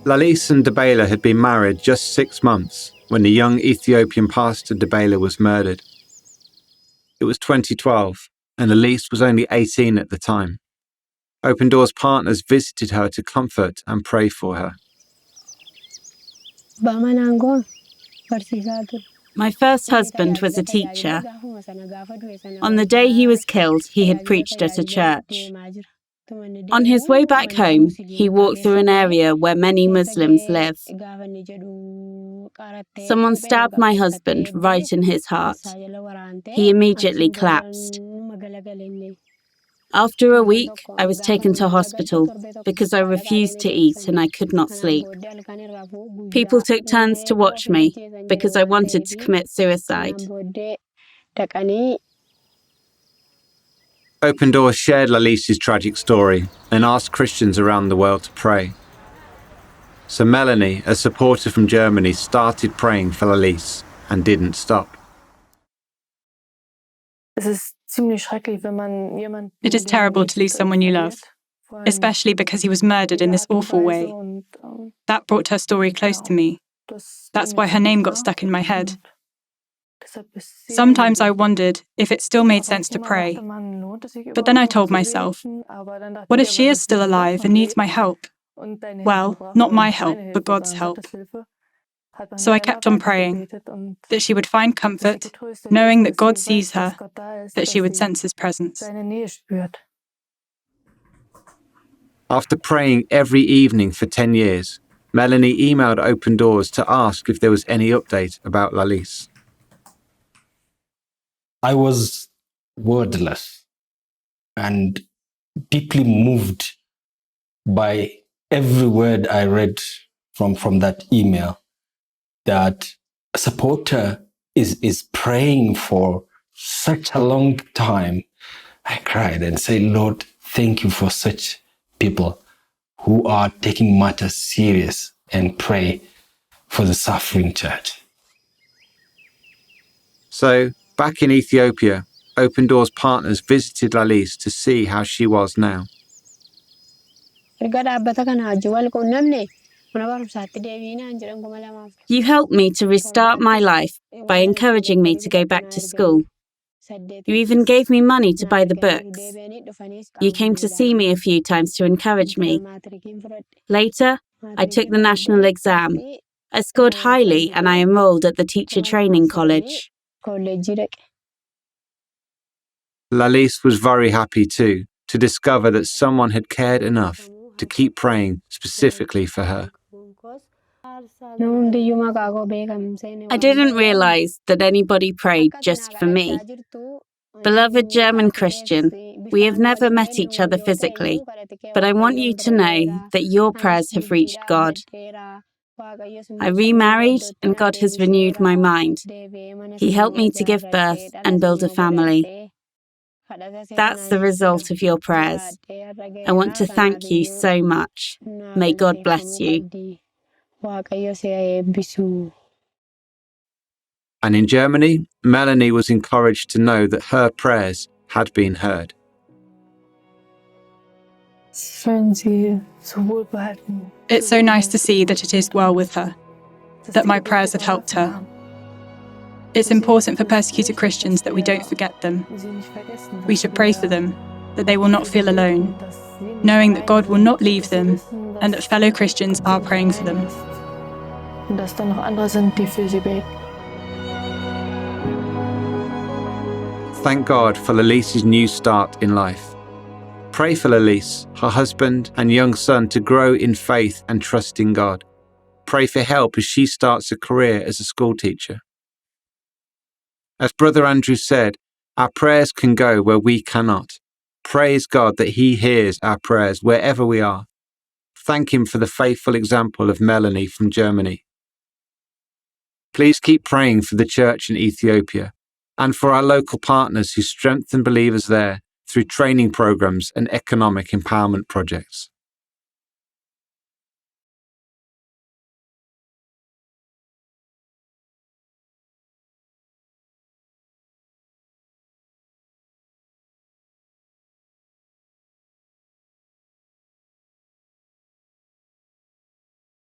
Lalise and Debela had been married just 6 months when the young Ethiopian pastor Debela was murdered. It was 2012, and Lalise was only 18 at the time. Open Doors partners visited her to comfort and pray for her. My first husband was a teacher. On the day he was killed, he had preached at a church. On his way back home, he walked through an area where many Muslims live. Someone stabbed my husband right in his heart. He immediately collapsed. After a week, I was taken to hospital because I refused to eat and I could not sleep. People took turns to watch me because I wanted to commit suicide. Open Doors shared Lalise's tragic story and asked Christians around the world to pray. So Melanie, a supporter from Germany, started praying for Lalise and didn't stop. It is terrible to lose someone you love, especially because he was murdered in this awful way. That brought her story close to me. That's why her name got stuck in my head. Sometimes I wondered if it still made sense to pray. But then I told myself, what if she is still alive and needs my help? Well, not my help, but God's help. So I kept on praying, that she would find comfort, knowing that God sees her, that she would sense his presence. After praying every evening for 10 years, Melanie emailed Open Doors to ask if there was any update about Lalise. I was wordless and deeply moved by every word I read from that email, that a supporter is praying for such a long time. I cried and said, Lord, thank you for such people who are taking matters serious and pray for the suffering church. So, back in Ethiopia, Open Doors partners visited Lalise to see how she was now. You helped me to restart my life by encouraging me to go back to school. You even gave me money to buy the books. You came to see me a few times to encourage me. Later, I took the national exam. I scored highly and I enrolled at the teacher training college. Lalise was very happy too to discover that someone had cared enough to keep praying specifically for her. I didn't realize that anybody prayed just for me. Beloved German Christian, we have never met each other physically, but I want you to know that your prayers have reached God. I remarried and God has renewed my mind. He helped me to give birth and build a family. That's the result of your prayers. I want to thank you so much. May God bless you. And in Germany, Melanie was encouraged to know that her prayers had been heard. It's so nice to see that it is well with her, that my prayers have helped her. It's important for persecuted Christians that we don't forget them. We should pray for them, that they will not feel alone, knowing that God will not leave them and that fellow Christians are praying for them. Thank God for Lalise's new start in life. Pray for Lalise, her husband and young son to grow in faith and trust in God. Pray for help as she starts a career as a school teacher. As Brother Andrew said, our prayers can go where we cannot. Praise God that He hears our prayers wherever we are. Thank Him for the faithful example of Melanie from Germany. Please keep praying for the church in Ethiopia and for our local partners who strengthen believers there through training programs and economic empowerment projects.